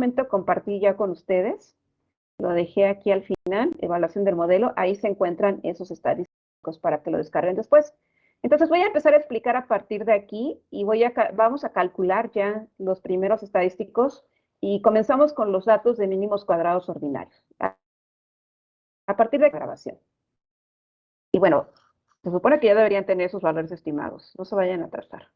momento compartí ya con ustedes. Lo dejé aquí al final, evaluación del modelo. Ahí se encuentran esos estadísticos para que lo descarguen después. Entonces voy a empezar a explicar a partir de aquí y vamos a calcular ya los primeros estadísticos y comenzamos con los datos de mínimos cuadrados ordinarios. A partir de la grabación. Y bueno, se supone que ya deberían tener sus valores estimados. No se vayan a atrasar.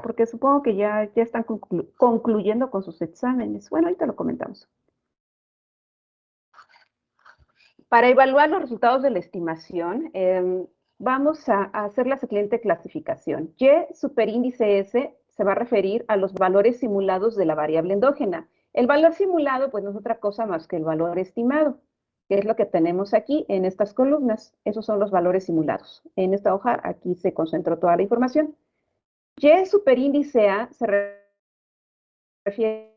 Porque supongo que ya están concluyendo con sus exámenes. Bueno, ahorita lo comentamos. Para evaluar los resultados de la estimación, vamos a hacer la siguiente clasificación. Y superíndice S se va a referir a los valores simulados de la variable endógena. El valor simulado, pues no es otra cosa más que el valor estimado, que es lo que tenemos aquí en estas columnas. Esos son los valores simulados. En esta hoja, aquí se concentró toda la información. Y superíndice A se refiere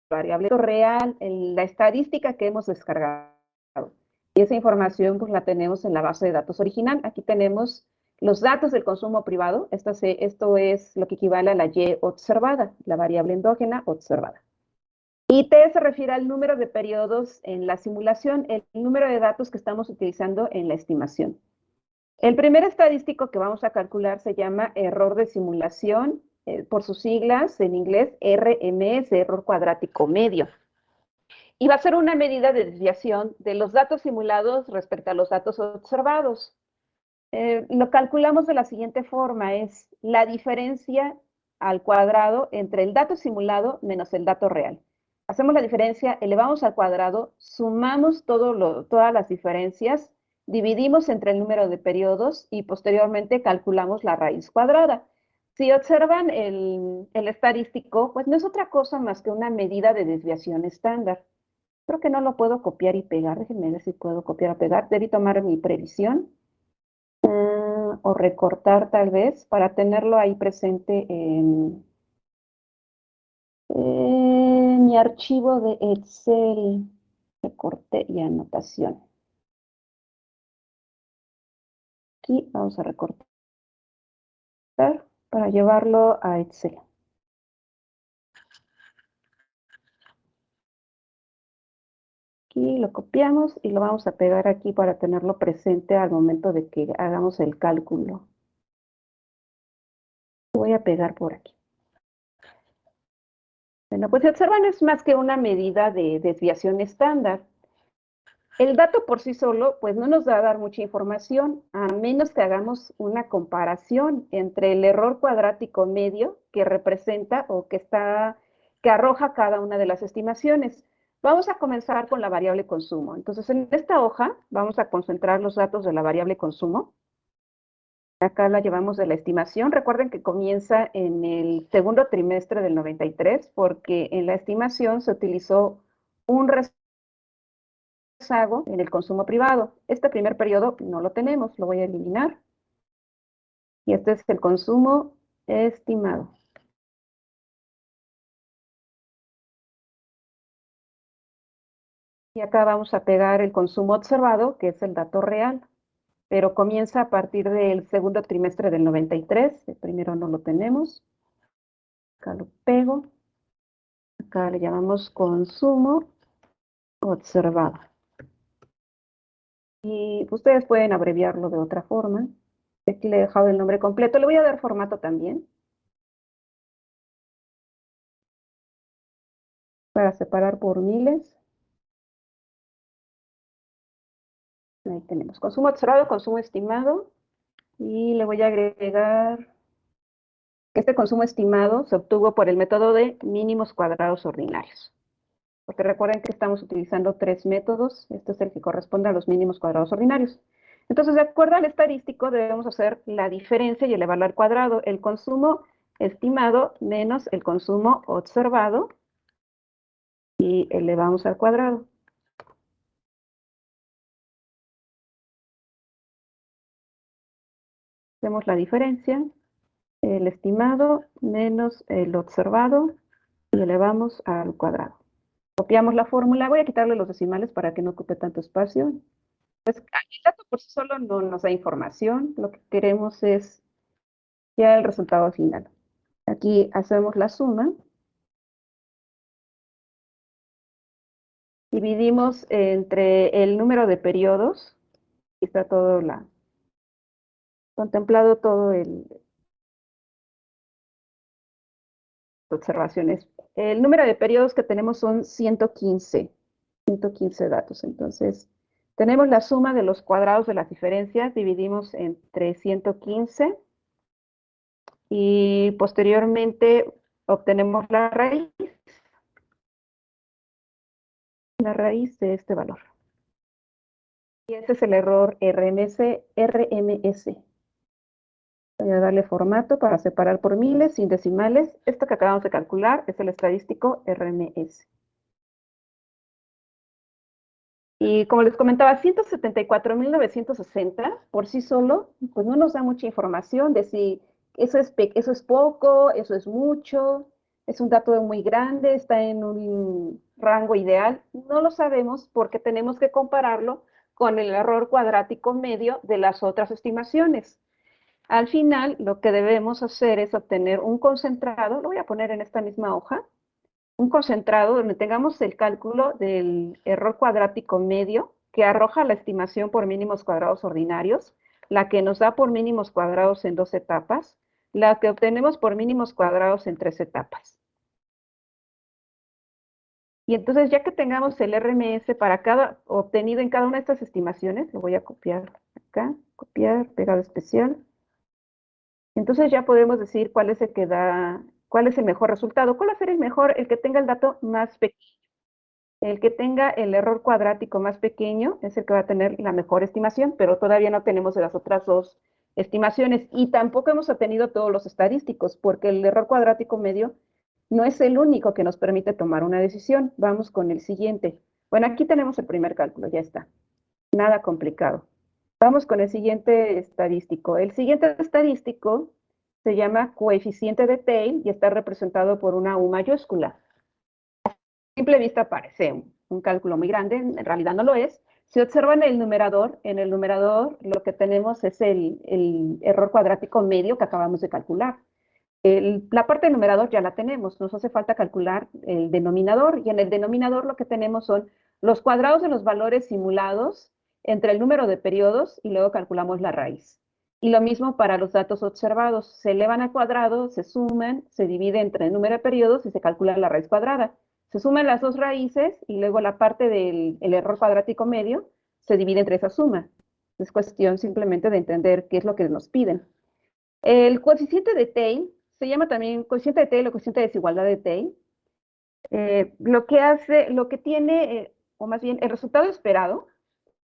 a la variable real, la estadística que hemos descargado. Y esa información pues la tenemos en la base de datos original. Aquí tenemos los datos del consumo privado. Esto es lo que equivale a la Y observada, la variable endógena observada. Y T se refiere al número de periodos en la simulación, el número de datos que estamos utilizando en la estimación. El primer estadístico que vamos a calcular se llama error de simulación, por sus siglas en inglés RMS, error cuadrático medio. Y va a ser una medida de desviación de los datos simulados respecto a los datos observados. Lo calculamos de la siguiente forma, es la diferencia al cuadrado entre el dato simulado menos el dato real. Hacemos la diferencia, elevamos al cuadrado, sumamos todas las diferencias, dividimos entre el número de periodos y posteriormente calculamos la raíz cuadrada. Si observan el estadístico, pues no es otra cosa más que una medida de desviación estándar. Creo que no lo puedo copiar y pegar. Déjenme ver si puedo copiar o pegar. Debí tomar mi previsión o recortar tal vez para tenerlo ahí presente en mi archivo de Excel. Recorte y anotación. Aquí vamos a recortar para llevarlo a Excel. Aquí lo copiamos y lo vamos a pegar aquí para tenerlo presente al momento de que hagamos el cálculo. Lo voy a pegar por aquí. Bueno, pues si observan es más que una medida de desviación estándar. El dato por sí solo, pues no nos va a dar mucha información, a menos que hagamos una comparación entre el error cuadrático medio que representa o que arroja cada una de las estimaciones. Vamos a comenzar con la variable consumo. Entonces, en esta hoja vamos a concentrar los datos de la variable consumo. Acá la llevamos de la estimación. Recuerden que comienza en el segundo trimestre del 93, porque en la estimación se utilizó un rezago en el consumo privado. Este primer periodo no lo tenemos, lo voy a eliminar. Y este es el consumo estimado. Y acá vamos a pegar el consumo observado, que es el dato real, pero comienza a partir del segundo trimestre del 93. El primero no lo tenemos. Acá lo pego. Acá le llamamos consumo observado. Y ustedes pueden abreviarlo de otra forma. Aquí le he dejado el nombre completo. Le voy a dar formato también, para separar por miles. Ahí tenemos consumo observado, consumo estimado. Y le voy a agregar que este consumo estimado se obtuvo por el método de mínimos cuadrados ordinarios. Porque recuerden que estamos utilizando 3 métodos. Este es el que corresponde a los mínimos cuadrados ordinarios. Entonces, de acuerdo al estadístico, debemos hacer la diferencia y elevarlo al cuadrado. El consumo estimado menos el consumo observado y elevamos al cuadrado. Hacemos la diferencia, el estimado menos el observado y elevamos al cuadrado. Copiamos la fórmula. Voy a quitarle los decimales para que no ocupe tanto espacio. Pues el dato por sí solo no nos da información. Lo que queremos es ya el resultado final. Aquí hacemos la suma. Dividimos entre el número de periodos. Aquí está todo contemplado todo el observaciones. El número de periodos que tenemos son 115 datos. Entonces, tenemos la suma de los cuadrados de las diferencias, dividimos entre 115 y posteriormente obtenemos la raíz de este valor. Y ese es el error RMS. Voy a darle formato para separar por miles, sin decimales. Esto que acabamos de calcular es el estadístico RMS. Y como les comentaba, 174.960 por sí solo, pues no nos da mucha información de si eso es poco, eso es mucho, es un dato muy grande, está en un rango ideal. No lo sabemos porque tenemos que compararlo con el error cuadrático medio de las otras estimaciones. Al final, lo que debemos hacer es obtener un concentrado, lo voy a poner en esta misma hoja, un concentrado donde tengamos el cálculo del error cuadrático medio que arroja la estimación por mínimos cuadrados ordinarios, la que nos da por mínimos cuadrados en 2 etapas, la que obtenemos por mínimos cuadrados en 3 etapas. Y entonces, ya que tengamos el RMS obtenido en cada una de estas estimaciones, lo voy a copiar acá, copiar, pegado especial. Entonces ya podemos decir cuál es cuál es el mejor resultado. ¿Cuál va a ser el mejor? El que tenga el dato más pequeño. El que tenga el error cuadrático más pequeño es el que va a tener la mejor estimación, pero todavía no tenemos las otras dos estimaciones y tampoco hemos obtenido todos los estadísticos porque el error cuadrático medio no es el único que nos permite tomar una decisión. Vamos con el siguiente. Bueno, aquí tenemos el primer cálculo, ya está. Nada complicado. Vamos con el siguiente estadístico. El siguiente estadístico se llama coeficiente de Tail y está representado por una U mayúscula. Simple vista parece un cálculo muy grande, en realidad no lo es. Si observan en el numerador lo que tenemos es el error cuadrático medio que acabamos de calcular. La parte del numerador ya la tenemos, nos hace falta calcular el denominador y en el denominador lo que tenemos son los cuadrados de los valores simulados entre el número de periodos y luego calculamos la raíz. Y lo mismo para los datos observados, se elevan al cuadrado, se suman, se divide entre el número de periodos y se calcula la raíz cuadrada. Se suman las dos raíces y luego la parte del error cuadrático medio se divide entre esa suma. Es cuestión simplemente de entender qué es lo que nos piden. El coeficiente de Tail se llama también coeficiente de Tail o coeficiente de desigualdad de Tail. Lo que tiene, o más bien el resultado esperado,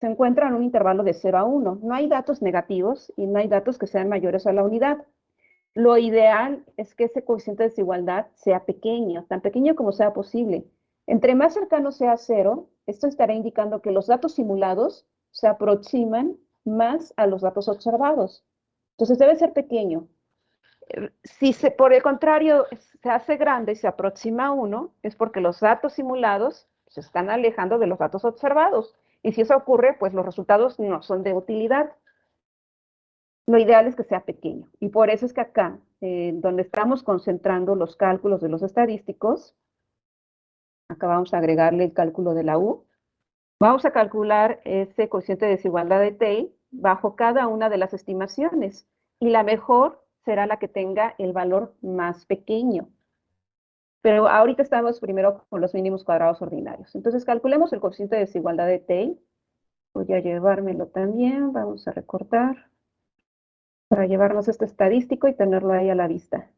se encuentra en un intervalo de 0 a 1. No hay datos negativos y no hay datos que sean mayores a la unidad. Lo ideal es que ese coeficiente de desigualdad sea pequeño, tan pequeño como sea posible. Entre más cercano sea a 0, esto estará indicando que los datos simulados se aproximan más a los datos observados. Entonces debe ser pequeño. Si por el contrario se hace grande y se aproxima a 1, es porque los datos simulados se están alejando de los datos observados. Y si eso ocurre, pues los resultados no son de utilidad. Lo ideal es que sea pequeño. Y por eso es que acá, donde estamos concentrando los cálculos de los estadísticos, acá vamos a agregarle el cálculo de la U. Vamos a calcular ese coeficiente de desigualdad de Tail bajo cada una de las estimaciones. Y la mejor será la que tenga el valor más pequeño. Pero ahorita estamos primero con los mínimos cuadrados ordinarios. Entonces calculemos el coeficiente de desigualdad de Tail. Voy a llevármelo también. Vamos a recortar para llevarnos este estadístico y tenerlo ahí a la vista.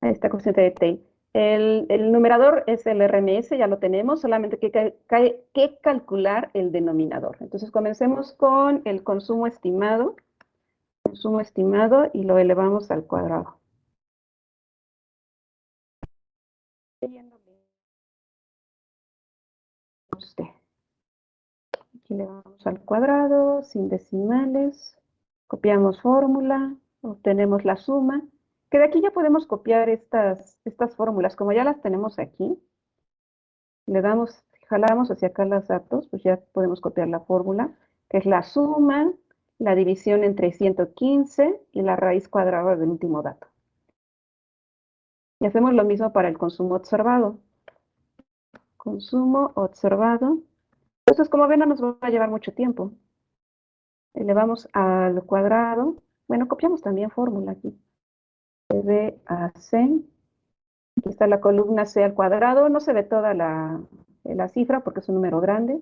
Ahí está coeficiente de Tail. El numerador es el RMS, ya lo tenemos, solamente hay que calcular el denominador. Entonces comencemos con el consumo estimado y lo elevamos al cuadrado. Aquí le vamos al cuadrado, sin decimales, copiamos fórmula, obtenemos la suma, que de aquí ya podemos copiar estas fórmulas, como ya las tenemos aquí, le damos jalamos hacia acá los datos, pues ya podemos copiar la fórmula, que es la suma, la división entre 115 y la raíz cuadrada del último dato. Y hacemos lo mismo para el consumo observado. Consumo observado. Entonces, como ven, no nos va a llevar mucho tiempo. Elevamos al cuadrado. Bueno, copiamos también fórmula aquí. B a C. Aquí está la columna C al cuadrado. No se ve toda la cifra porque es un número grande.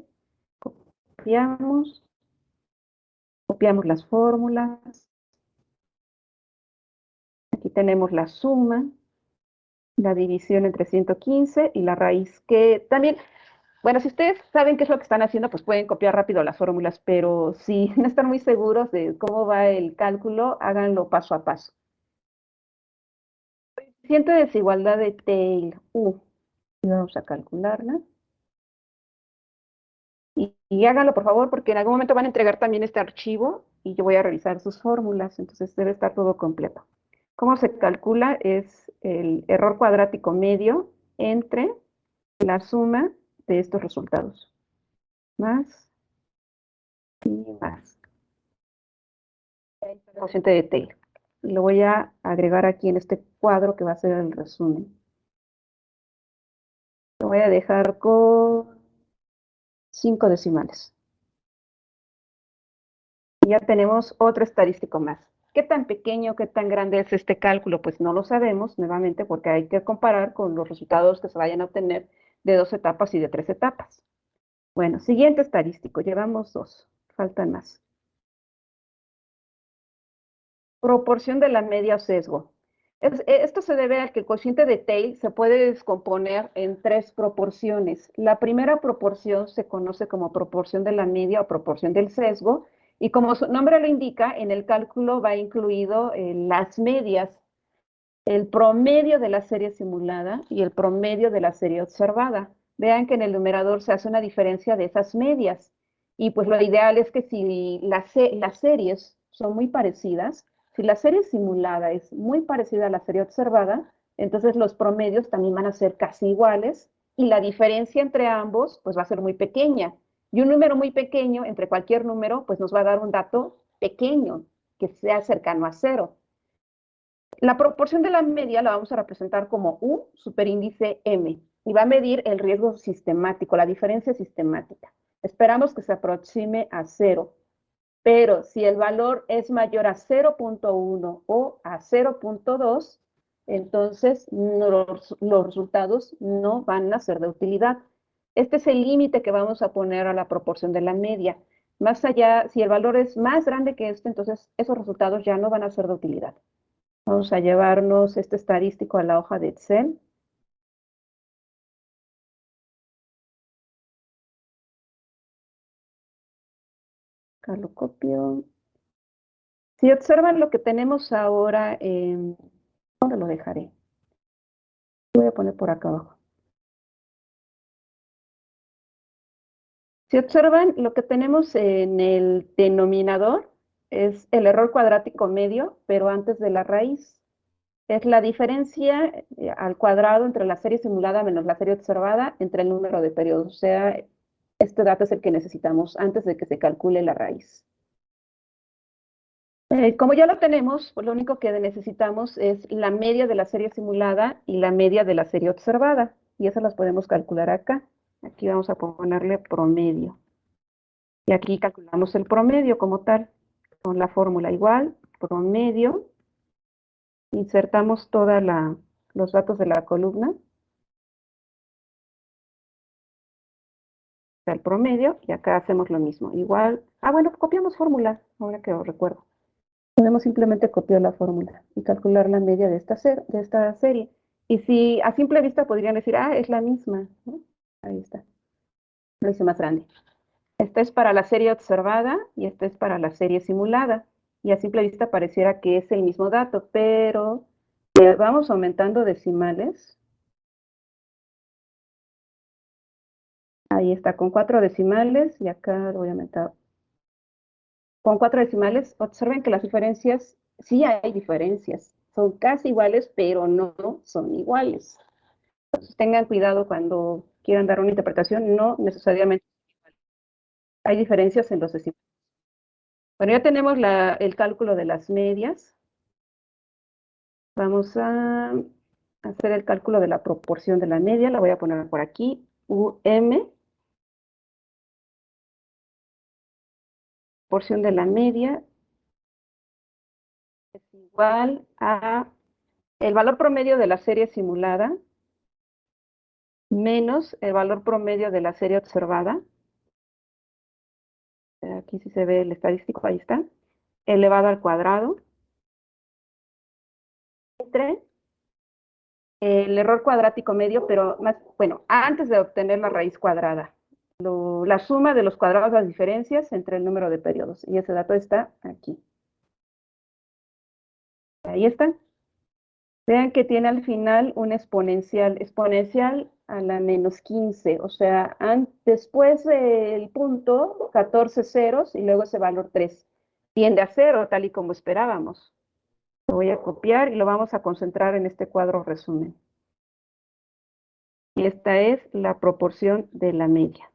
Copiamos. Copiamos las fórmulas. Aquí tenemos la suma, la división entre 115 y la raíz, que también, bueno, si ustedes saben qué es lo que están haciendo, pues pueden copiar rápido las fórmulas, pero si no están muy seguros de cómo va el cálculo, háganlo paso a paso. Coeficiente de desigualdad de Taylor, U. Y vamos a calcularla. Y háganlo, por favor, porque en algún momento van a entregar también este archivo y yo voy a revisar sus fórmulas, entonces debe estar todo completo. ¿Cómo se calcula? Es el error cuadrático medio entre la suma de estos resultados. Más y más. El cociente de Taylor. Lo voy a agregar aquí en este cuadro que va a ser el resumen. Lo voy a dejar con 5 decimales. Y ya tenemos otro estadístico más. ¿Qué tan pequeño, qué tan grande es este cálculo? Pues no lo sabemos, nuevamente, porque hay que comparar con los resultados que se vayan a obtener de 2 etapas y de 3 etapas. Bueno, siguiente estadístico, llevamos 2, faltan más. Proporción de la media o sesgo. Esto se debe a que el cociente de Taylor se puede descomponer en 3 proporciones. La primera proporción se conoce como proporción de la media o proporción del sesgo, y como su nombre lo indica, en el cálculo va incluido las medias, el promedio de la serie simulada y el promedio de la serie observada. Vean que en el numerador se hace una diferencia de esas medias. Y pues lo ideal es que si las series son muy parecidas, si la serie simulada es muy parecida a la serie observada, entonces los promedios también van a ser casi iguales y la diferencia entre ambos pues va a ser muy pequeña. Y un número muy pequeño entre cualquier número pues nos va a dar un dato pequeño que sea cercano a cero. La proporción de la media la vamos a representar como U superíndice M y va a medir el riesgo sistemático, la diferencia sistemática. Esperamos que se aproxime a 0, pero si el valor es mayor a 0.1 o a 0.2, entonces los resultados no van a ser de utilidad. Este es el límite que vamos a poner a la proporción de la media. Más allá, si el valor es más grande que este, entonces esos resultados ya no van a ser de utilidad. Vamos a llevarnos este estadístico a la hoja de Excel. Acá lo copio. Si observan lo que tenemos ahora, ¿dónde lo dejaré? Lo voy a poner por acá abajo. Si observan, lo que tenemos en el denominador es el error cuadrático medio, pero antes de la raíz. Es la diferencia al cuadrado entre la serie simulada menos la serie observada entre el número de periodos. O sea, este dato es el que necesitamos antes de que se calcule la raíz. Como ya lo tenemos, pues lo único que necesitamos es la media de la serie simulada y la media de la serie observada. Y esas las podemos calcular acá. Aquí vamos a ponerle promedio. Y aquí calculamos el promedio como tal, con la fórmula igual, promedio. Insertamos todos los datos de la columna. El promedio, y acá hacemos lo mismo. Igual, bueno, copiamos fórmula, ahora que lo recuerdo. Podemos simplemente copiar la fórmula y calcular la media de esta serie. Y si a simple vista podrían decir, es la misma, ¿no? Ahí está. Lo hice más grande. Esta es para la serie observada y esta es para la serie simulada. Y a simple vista pareciera que es el mismo dato, pero vamos aumentando decimales. Ahí está, con 4 decimales, y acá lo voy a aumentar con 4 decimales. Observen que las diferencias, sí hay diferencias, son casi iguales, pero no son iguales. Entonces, tengan cuidado cuando quieran dar una interpretación, no necesariamente hay diferencias en los decimales. Bueno, ya tenemos el cálculo de las medias. Vamos a hacer el cálculo de la proporción de la media. La voy a poner por aquí. Proporción de la media es igual a el valor promedio de la serie simulada menos el valor promedio de la serie observada. Aquí sí se ve el estadístico, ahí está. Elevado al cuadrado. Entre el error cuadrático medio, pero más, bueno, antes de obtener la raíz cuadrada. La suma de los cuadrados, las diferencias entre el número de periodos. Y ese dato está aquí. Ahí está. Vean que tiene al final un exponencial a la menos 15, o sea, después del punto, 14 ceros y luego ese valor 3. Tiende a cero, tal y como esperábamos. Lo voy a copiar y lo vamos a concentrar en este cuadro resumen. Y esta es la proporción de la media.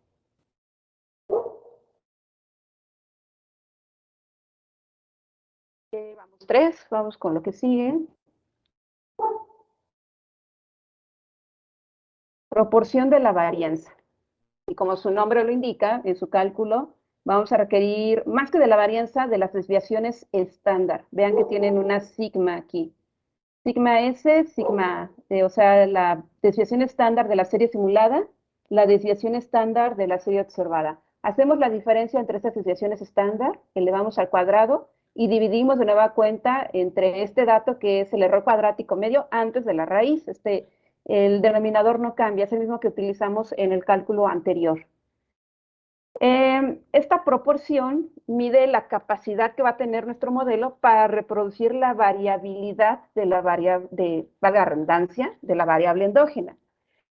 Vamos 3, vamos con lo que sigue. Proporción de la varianza. Y como su nombre lo indica, en su cálculo, vamos a requerir, más que de la varianza, de las desviaciones estándar. Vean que tienen una sigma aquí. Sigma S, sigma A. O sea, la desviación estándar de la serie simulada, la desviación estándar de la serie observada. Hacemos la diferencia entre estas desviaciones estándar, elevamos al cuadrado y dividimos de nueva cuenta entre este dato que es el error cuadrático medio antes de la raíz. El denominador no cambia, es el mismo que utilizamos en el cálculo anterior. Esta proporción mide la capacidad que va a tener nuestro modelo para reproducir la variabilidad de la variable, valga la redundancia, de la variable endógena.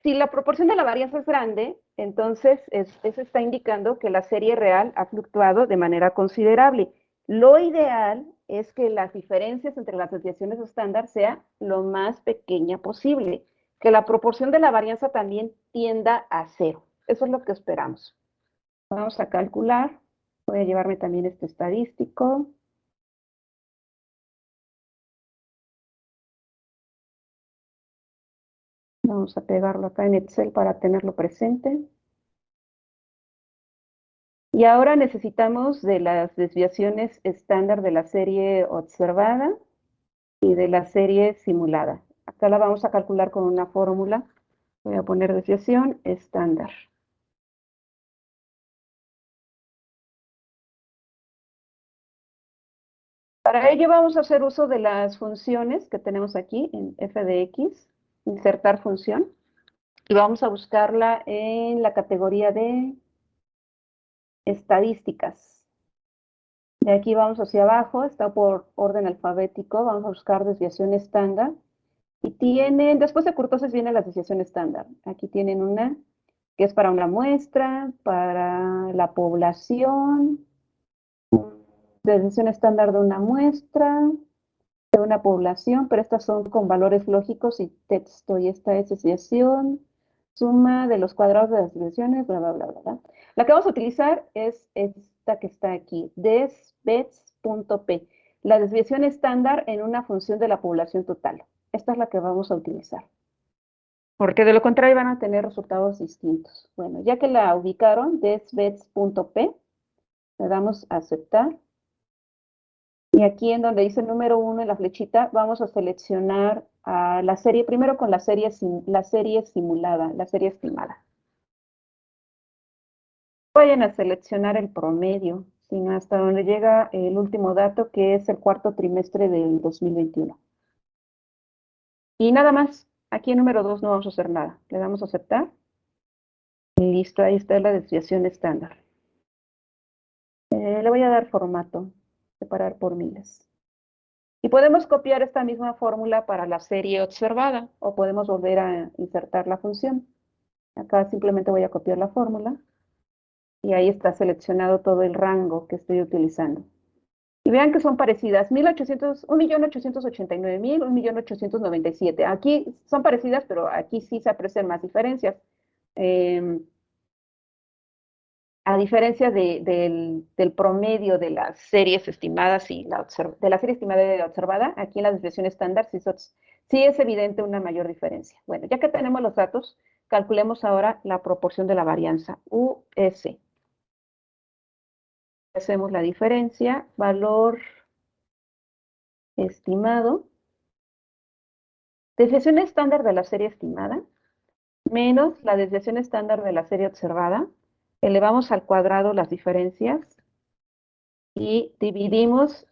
Si la proporción de la varianza es grande, entonces eso está indicando que la serie real ha fluctuado de manera considerable. Lo ideal es que las diferencias entre las desviaciones estándar sea lo más pequeña posible, que la proporción de la varianza también tienda a cero. Eso es lo que esperamos. Vamos a calcular. Voy a llevarme también este estadístico. Vamos a pegarlo acá en Excel para tenerlo presente. Y ahora necesitamos de las desviaciones estándar de la serie observada y de la serie simulada. Acá la vamos a calcular con una fórmula. Voy a poner desviación estándar. Para ello vamos a hacer uso de las funciones que tenemos aquí en f de x, insertar función, y vamos a buscarla en la categoría de estadísticas. De aquí vamos hacia abajo, está por orden alfabético, vamos a buscar desviación estándar. Y tienen, después de kurtosis viene la desviación estándar. Aquí tienen una que es para una muestra, para la población, desviación estándar de una muestra, de una población, pero estas son con valores lógicos y texto. Y esta es desviación, suma de los cuadrados de las desviaciones, bla, bla, bla, bla, bla. La que vamos a utilizar es esta que está aquí, desbets.p, la desviación estándar en una función de la población total. Esta es la que vamos a utilizar. Porque de lo contrario van a tener resultados distintos. Bueno, ya que la ubicaron, desbets.p, le damos a aceptar. Y aquí en donde dice número 1 en la flechita, vamos a seleccionar a la serie, primero con la serie simulada, la serie estimada. Vayan a seleccionar el promedio, sino hasta donde llega el último dato, que es el cuarto trimestre del 2021. Y nada más, aquí en número 2 no vamos a hacer nada. Le damos a aceptar. Y listo, ahí está la desviación estándar. Le voy a dar formato, separar por miles. Y podemos copiar esta misma fórmula para la serie observada o podemos volver a insertar la función. Acá simplemente voy a copiar la fórmula y ahí está seleccionado todo el rango que estoy utilizando. Y vean que son parecidas, 1.889.000, 1.897.000. Aquí son parecidas, pero aquí sí se aprecian más diferencias. A diferencia del promedio de las series estimadas y de la serie estimada y la observada, aquí en la desviación estándar sí es evidente una mayor diferencia. Bueno, ya que tenemos los datos, calculemos ahora la proporción de la varianza, US. Hacemos la diferencia, valor estimado, desviación estándar de la serie estimada, menos la desviación estándar de la serie observada, elevamos al cuadrado las diferencias y dividimos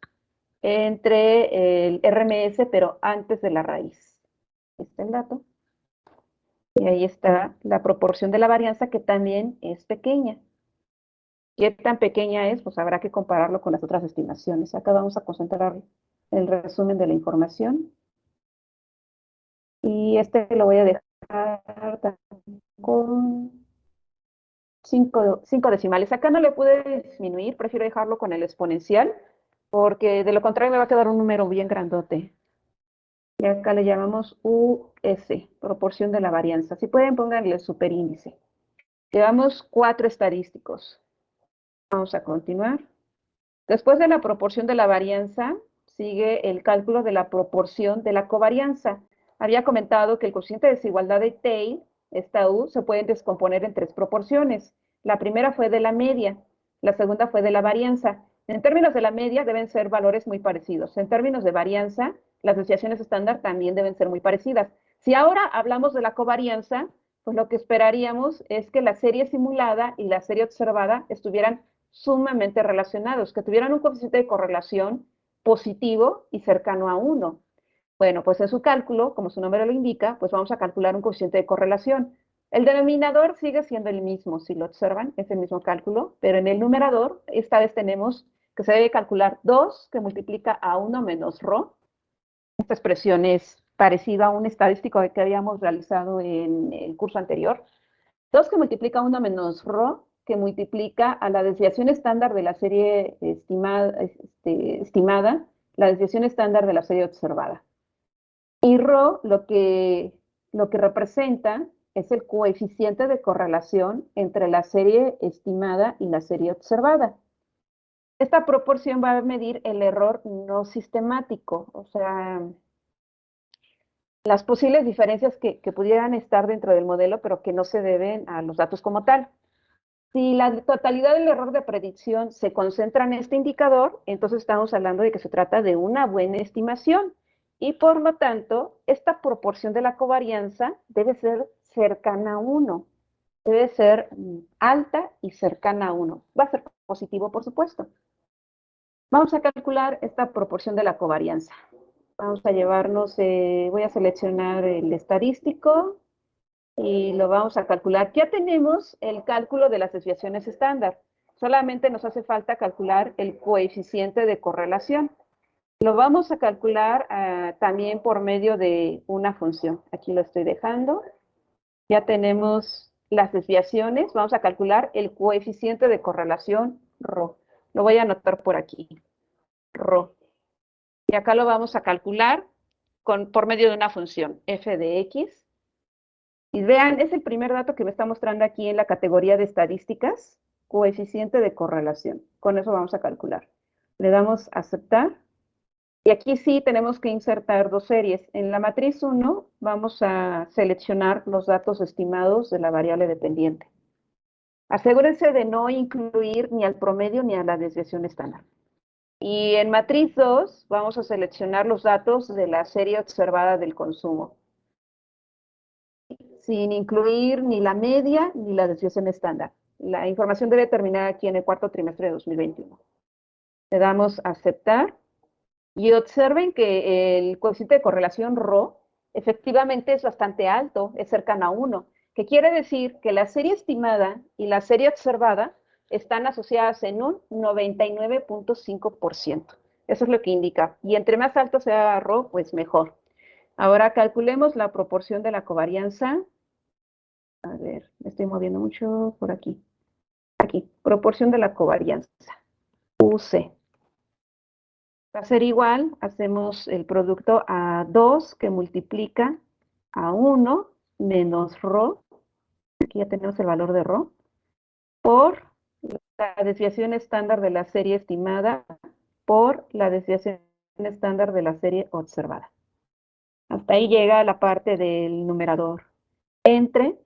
entre el RMS, pero antes de la raíz. Este es el dato. Y ahí está la proporción de la varianza, que también es pequeña. ¿Qué tan pequeña es? Pues habrá que compararlo con las otras estimaciones. Acá vamos a concentrar el resumen de la información. Y este lo voy a dejar con 5 decimales. Acá no le pude disminuir, prefiero dejarlo con el exponencial, porque de lo contrario me va a quedar un número bien grandote. Y acá le llamamos US, proporción de la varianza. Si pueden, pónganle el superíndice. Llevamos 4 estadísticos. Vamos a continuar. Después de la proporción de la varianza, sigue el cálculo de la proporción de la covarianza. Había comentado que el coeficiente de desigualdad de Taylor, esta U, se puede descomponer en 3 proporciones. La primera fue de la media, la segunda fue de la varianza. En términos de la media deben ser valores muy parecidos. En términos de varianza, las desviaciones estándar también deben ser muy parecidas. Si ahora hablamos de la covarianza, pues lo que esperaríamos es que la serie simulada y la serie observada estuvieran sumamente relacionados, que tuvieran un coeficiente de correlación positivo y cercano a 1. Bueno, pues en su cálculo, como su nombre lo indica, pues vamos a calcular un coeficiente de correlación. El denominador sigue siendo el mismo, si lo observan, es el mismo cálculo, pero en el numerador, esta vez tenemos que se debe calcular 2, que multiplica a 1 menos ρ. Esta expresión es parecida a un estadístico que habíamos realizado en el curso anterior. 2 que multiplica 1 menos ρ, que multiplica a la desviación estándar de la serie estimada, la desviación estándar de la serie observada. Y ρ lo que representa es el coeficiente de correlación entre la serie estimada y la serie observada. Esta proporción va a medir el error no sistemático, o sea, las posibles diferencias que pudieran estar dentro del modelo, pero que no se deben a los datos como tal. Si la totalidad del error de predicción se concentra en este indicador, entonces estamos hablando de que se trata de una buena estimación y por lo tanto, esta proporción de la covarianza debe ser cercana a 1, debe ser alta y cercana a 1. Va a ser positivo, por supuesto. Vamos a calcular esta proporción de la covarianza. Vamos a llevarnos, voy a seleccionar el estadístico, y lo vamos a calcular. Ya tenemos el cálculo de las desviaciones estándar. Solamente nos hace falta calcular el coeficiente de correlación. Lo vamos a calcular también por medio de una función. Aquí lo estoy dejando. Ya tenemos las desviaciones. Vamos a calcular el coeficiente de correlación ρ. Lo voy a anotar por aquí. ρ. Y acá lo vamos a calcular por medio de una función f de x. Y vean, es el primer dato que me está mostrando aquí en la categoría de estadísticas, coeficiente de correlación. Con eso vamos a calcular. Le damos a aceptar. Y aquí sí tenemos que insertar 2 series. En la matriz 1 vamos a seleccionar los datos estimados de la variable dependiente. Asegúrense de no incluir ni al promedio ni a la desviación estándar. Y en matriz 2 vamos a seleccionar los datos de la serie observada del consumo, sin incluir ni la media ni la desviación estándar. La información debe terminar aquí en el cuarto trimestre de 2021. Le damos a aceptar y observen que el coeficiente de correlación ρ efectivamente es bastante alto, es cercano a 1, que quiere decir que la serie estimada y la serie observada están asociadas en un 99.5%. Eso es lo que indica. Y entre más alto sea ρ, pues mejor. Ahora calculemos la proporción de la covarianza. A ver, me estoy moviendo mucho por aquí. Aquí, proporción de la covarianza. UC. Va a ser igual, hacemos el producto a 2 que multiplica a 1 menos ρ, aquí ya tenemos el valor de ρ, por la desviación estándar de la serie estimada por la desviación estándar de la serie observada. Hasta ahí llega la parte del numerador. Entre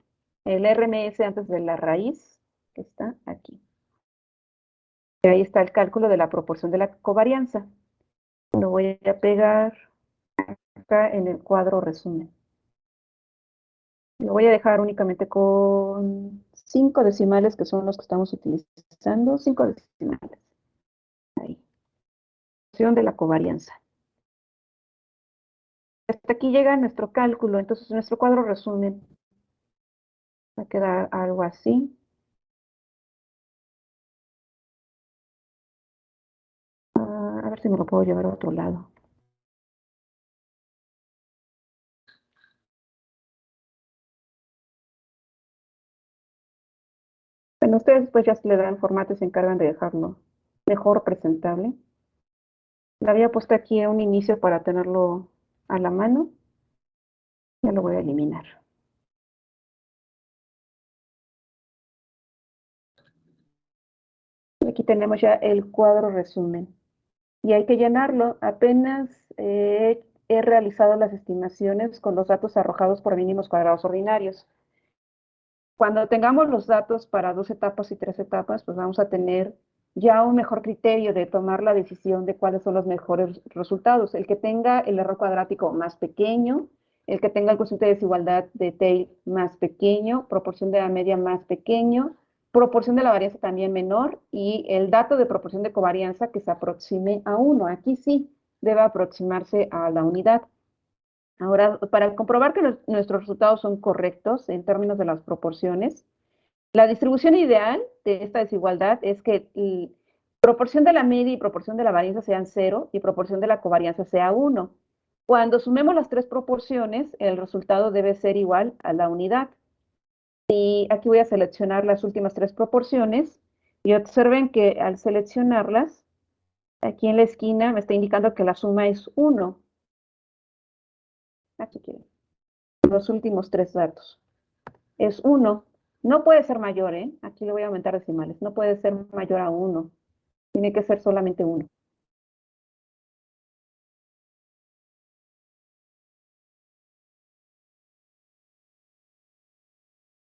el RMS antes de la raíz, que está aquí. Y ahí está el cálculo de la proporción de la covarianza. Lo voy a pegar acá en el cuadro resumen. Lo voy a dejar únicamente con 5 decimales, que son los que estamos utilizando. 5 decimales. Ahí. Proporción de la covarianza. Hasta aquí llega nuestro cálculo. Entonces, nuestro cuadro resumen va a quedar algo así. A ver si me lo puedo llevar a otro lado. Bueno, ustedes pues ya se le dan formato y se encargan de dejarlo mejor presentable. La había puesto aquí a un inicio para tenerlo a la mano. Ya lo voy a eliminar. Aquí tenemos ya el cuadro resumen. Y hay que llenarlo. Apenas he realizado las estimaciones con los datos arrojados por mínimos cuadrados ordinarios. Cuando tengamos los datos para 2 etapas y 3 etapas, pues vamos a tener ya un mejor criterio de tomar la decisión de cuáles son los mejores resultados. El que tenga el error cuadrático más pequeño, el que tenga el cociente de desigualdad de Taylor más pequeño, proporción de la media más pequeño, proporción de la varianza también menor y el dato de proporción de covarianza que se aproxime a 1. Aquí sí debe aproximarse a la unidad. Ahora, para comprobar que nuestros resultados son correctos en términos de las proporciones, la distribución ideal de esta desigualdad es que proporción de la media y proporción de la varianza sean 0 y proporción de la covarianza sea 1. Cuando sumemos las 3 proporciones, el resultado debe ser igual a la unidad. Y aquí voy a seleccionar las últimas 3 proporciones y observen que al seleccionarlas, aquí en la esquina me está indicando que la suma es 1. Aquí quieren los últimos 3 datos. Es 1. No puede ser mayor, ¿eh? Aquí le voy a aumentar decimales. No puede ser mayor a 1. Tiene que ser solamente 1.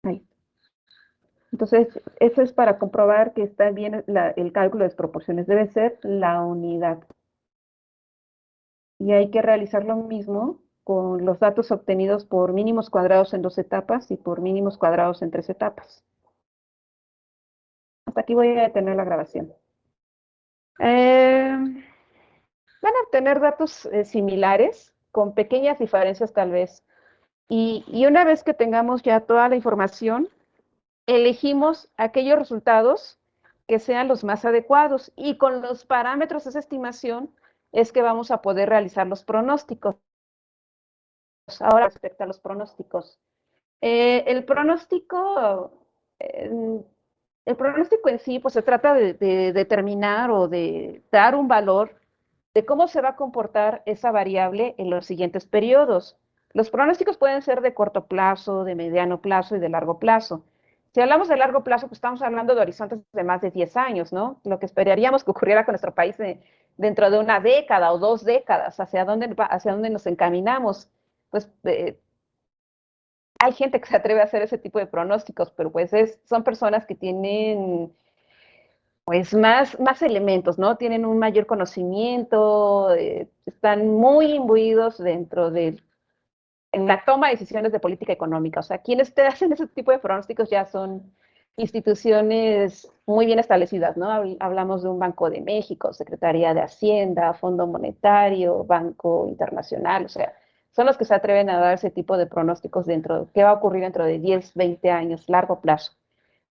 Ahí. Entonces, eso es para comprobar que está bien el cálculo de proporciones. Debe ser la unidad. Y hay que realizar lo mismo con los datos obtenidos por mínimos cuadrados en 2 etapas y por mínimos cuadrados en 3 etapas. Hasta aquí voy a detener la grabación. Van a obtener datos similares, con pequeñas diferencias tal vez. Y una vez que tengamos ya toda la información, elegimos aquellos resultados que sean los más adecuados y con los parámetros de esa estimación es que vamos a poder realizar los pronósticos. Ahora respecto a los pronósticos. El pronóstico, eh, el pronóstico en sí, pues se trata de determinar o de dar un valor de cómo se va a comportar esa variable en los siguientes periodos. Los pronósticos pueden ser de corto plazo, de mediano plazo y de largo plazo. Si hablamos de largo plazo, pues estamos hablando de horizontes de más de 10 años, ¿no? Lo que esperaríamos que ocurriera con nuestro país dentro de una década o 2 décadas, hacia dónde nos encaminamos. Pues hay gente que se atreve a hacer ese tipo de pronósticos, pero pues son personas que tienen pues más elementos, ¿no? Tienen un mayor conocimiento, están muy imbuidos en la toma de decisiones de política económica. O sea, quienes te hacen ese tipo de pronósticos ya son instituciones muy bien establecidas, ¿no? Hablamos de un Banco de México, Secretaría de Hacienda, Fondo Monetario, Banco Internacional, o sea, son los que se atreven a dar ese tipo de pronósticos dentro de qué va a ocurrir dentro de 10, 20 años, largo plazo.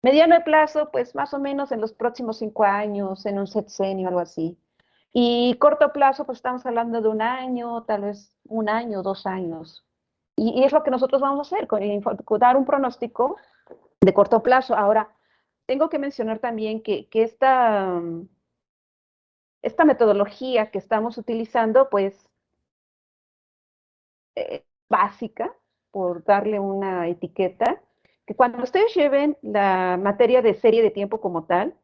Mediano plazo, pues más o menos en los próximos 5 años, en un sexenio, algo así. Y corto plazo, pues estamos hablando de un año, tal vez un año, 2 años. Y es lo que nosotros vamos a hacer, dar un pronóstico de corto plazo. Ahora, tengo que mencionar también que esta metodología que estamos utilizando, pues, básica, por darle una etiqueta, que cuando ustedes lleven la materia de serie de tiempo como tal,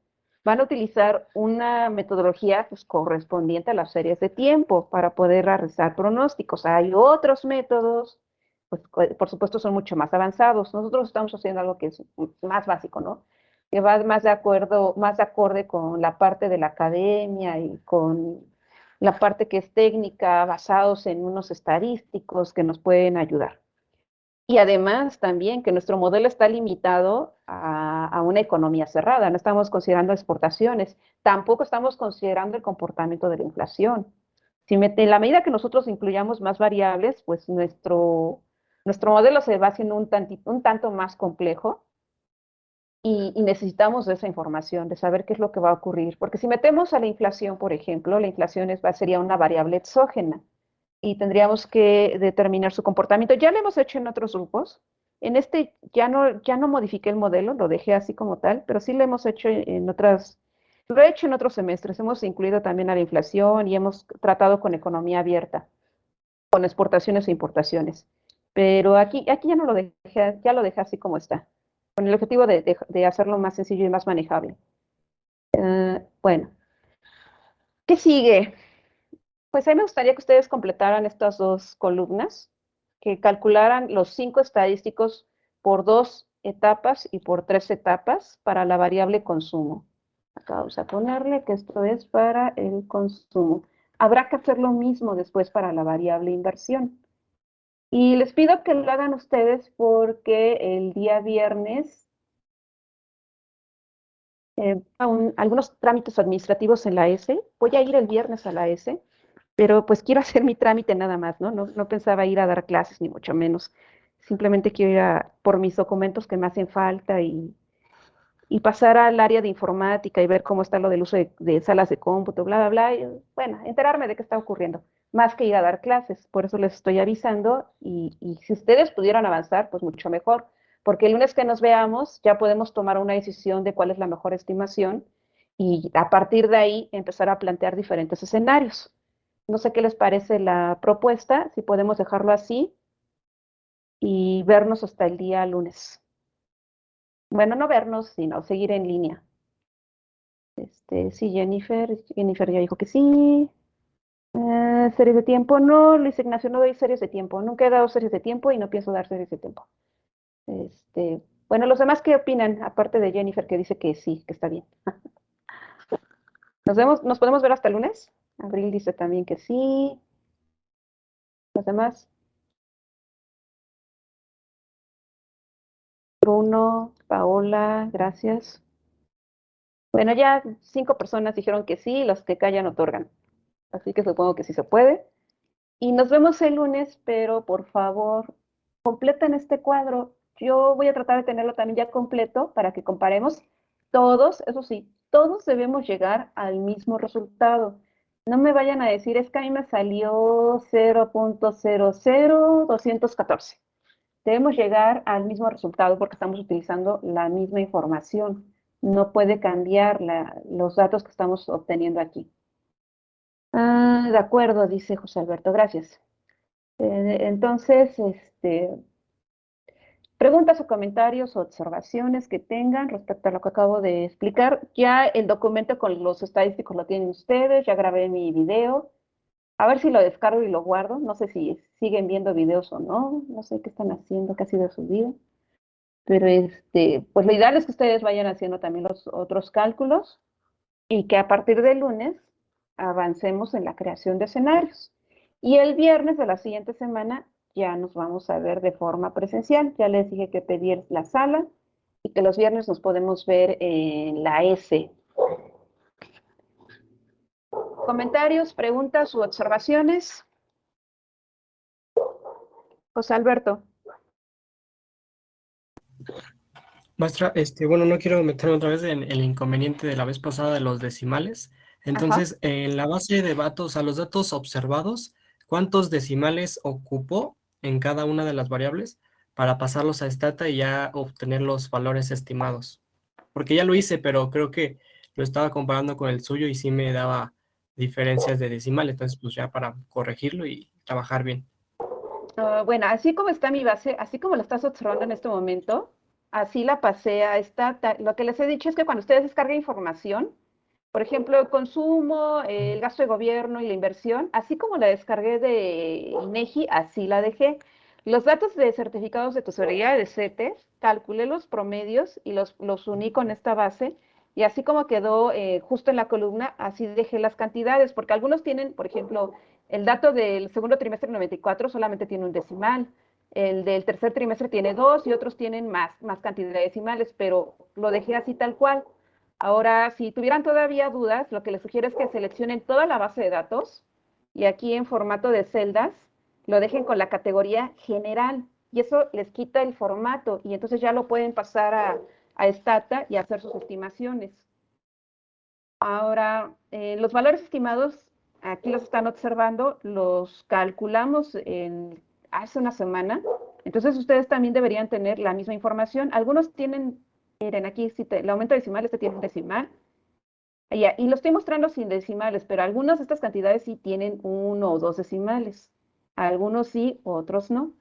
van a utilizar una metodología pues, correspondiente a las series de tiempo para poder realizar pronósticos. Hay otros métodos, pues por supuesto son mucho más avanzados. Nosotros estamos haciendo algo que es más básico, ¿no? Que va más de acuerdo, más de acorde con la parte de la academia y con la parte que es técnica, basados en unos estadísticos que nos pueden ayudar. Y además también que nuestro modelo está limitado a una economía cerrada, no estamos considerando exportaciones, tampoco estamos considerando el comportamiento de la inflación. Si en la medida que nosotros incluyamos más variables, pues nuestro modelo se va haciendo un tanto más complejo y necesitamos de esa información, de saber qué es lo que va a ocurrir. Porque si metemos a la inflación, por ejemplo, la inflación sería una variable exógena y tendríamos que determinar su comportamiento. Ya lo hemos hecho en otros grupos. En este ya no modifiqué el modelo, lo dejé así como tal, pero sí lo hemos hecho en otras, lo he hecho en otros semestres. Hemos incluido también a la inflación y hemos tratado con economía abierta, con exportaciones e importaciones. Pero aquí ya no lo dejé, ya lo dejé así como está, con el objetivo de hacerlo más sencillo y más manejable. Bueno, ¿qué sigue? Pues a mí me gustaría que ustedes completaran estas dos columnas, que calcularan los 5 estadísticos por 2 etapas y por 3 etapas para la variable consumo. Acá vamos a ponerle que esto es para el consumo. Habrá que hacer lo mismo después para la variable inversión. Y les pido que lo hagan ustedes porque el día viernes algunos trámites administrativos en la S. Voy a ir el viernes a la S, pero pues quiero hacer mi trámite nada más, ¿no? No pensaba ir a dar clases, ni mucho menos. Simplemente quiero ir por mis documentos que me hacen falta y pasar al área de informática y ver cómo está lo del uso de salas de cómputo, bla, bla, bla. Y, bueno, enterarme de qué está ocurriendo, más que ir a dar clases. Por eso les estoy avisando y si ustedes pudieran avanzar, pues mucho mejor. Porque el lunes que nos veamos ya podemos tomar una decisión de cuál es la mejor estimación y a partir de ahí empezar a plantear diferentes escenarios. No sé qué les parece la propuesta, si podemos dejarlo así y vernos hasta el día lunes. Bueno, no vernos, sino seguir en línea. Sí, Jennifer ya dijo que sí. Series de tiempo, no, Luis Ignacio, no doy series de tiempo. Nunca he dado series de tiempo y no pienso dar series de tiempo. Bueno, los demás, ¿qué opinan? Aparte de Jennifer que dice que sí, que está bien. Nos podemos ver hasta el lunes. Abril dice también que sí. Los demás, Bruno, Paola, gracias. Bueno, ya 5 personas dijeron que sí, los que callan otorgan. Así que supongo que sí se puede. Y nos vemos el lunes, pero por favor, completen este cuadro. Yo voy a tratar de tenerlo también ya completo para que comparemos. Todos, eso sí, todos debemos llegar al mismo resultado. No me vayan a decir, es que a mí me salió 0.00214. Debemos llegar al mismo resultado porque estamos utilizando la misma información. No puede cambiar los datos que estamos obteniendo aquí. De acuerdo, dice José Alberto, gracias. Entonces, preguntas o comentarios o observaciones que tengan respecto a lo que acabo de explicar. Ya el documento con los estadísticos lo tienen ustedes, ya grabé mi video. A ver si lo descargo y lo guardo. No sé si siguen viendo videos o no. No sé qué están haciendo, qué ha sido su vida. Pero pues lo ideal es que ustedes vayan haciendo también los otros cálculos y que a partir del lunes avancemos en la creación de escenarios. Y el viernes de la siguiente semana ya nos vamos a ver de forma presencial. Ya les dije que pedí la sala y que los viernes nos podemos ver en la S. ¿Comentarios, preguntas u observaciones? José Alberto. Maestra, bueno, no quiero meterme otra vez en el inconveniente de la vez pasada de los decimales. Ajá. Entonces, en la base de datos, a los datos observados, ¿cuántos decimales ocupó en cada una de las variables para pasarlos a Stata y ya obtener los valores estimados? Porque ya lo hice, pero creo que lo estaba comparando con el suyo y sí me daba diferencias de decimal. Entonces, pues ya para corregirlo y trabajar bien. Bueno, así como está mi base, así como lo estás observando en este momento, así la pasé a esta. Lo que les he dicho es que cuando ustedes descarguen información, por ejemplo, el consumo, el gasto de gobierno y la inversión, así como la descargué de INEGI, así la dejé. Los datos de certificados de tesorería de CETES, calculé los promedios y los uní con esta base, y así como quedó justo en la columna, así dejé las cantidades, porque algunos tienen, por ejemplo, el dato del segundo trimestre 94 solamente tiene un decimal, el del tercer trimestre tiene dos y otros tienen más cantidad de decimales, pero lo dejé así tal cual. Ahora, si tuvieran todavía dudas, lo que les sugiero es que seleccionen toda la base de datos y aquí en formato de celdas lo dejen con la categoría general y eso les quita el formato y entonces ya lo pueden pasar a Stata y hacer sus estimaciones. Ahora, los valores estimados, aquí los están observando, los calculamos hace una semana, entonces ustedes también deberían tener la misma información. Algunos tienen, miren, aquí el aumento decimal, este tiene un decimal, y lo estoy mostrando sin decimales, pero algunas de estas cantidades sí tienen uno o dos decimales. Algunos sí, otros no.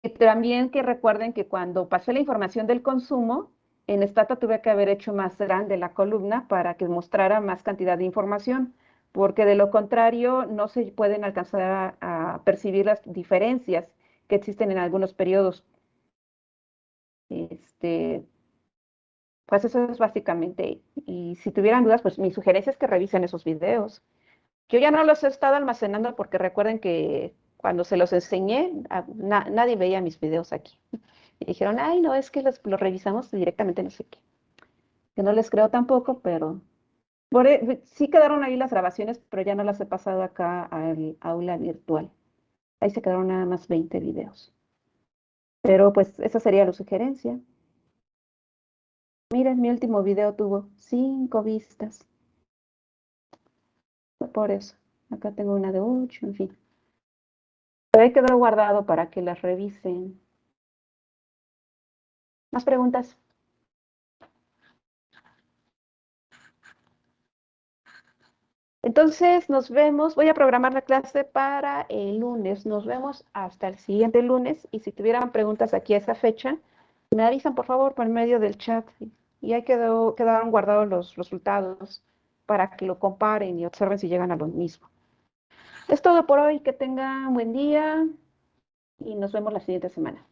Y también que recuerden que cuando pasé la información del consumo, en Stata tuve que haber hecho más grande la columna para que mostrara más cantidad de información, porque de lo contrario no se pueden alcanzar a percibir las diferencias que existen en algunos periodos. Pues eso es básicamente. Y si tuvieran dudas, pues mi sugerencia es que revisen esos videos. Yo ya no los he estado almacenando porque recuerden que cuando se los enseñé, nadie veía mis videos aquí. Y dijeron, ay, no, es que los revisamos directamente, no sé qué. Que no les creo tampoco, pero sí quedaron ahí las grabaciones, pero ya no las he pasado acá al aula virtual. Ahí se quedaron nada más 20 videos. Pero pues esa sería la sugerencia. Miren, mi último video tuvo 5 vistas. Por eso. Acá tengo una de 8, en fin. Pero ahí quedó guardado para que las revisen. ¿Más preguntas? Entonces nos vemos, voy a programar la clase para el lunes, nos vemos hasta el siguiente lunes y si tuvieran preguntas aquí a esa fecha, me avisan por favor por medio del chat y ahí quedaron guardados los resultados para que lo comparen y observen si llegan a lo mismo. Es todo por hoy, que tengan buen día y nos vemos la siguiente semana.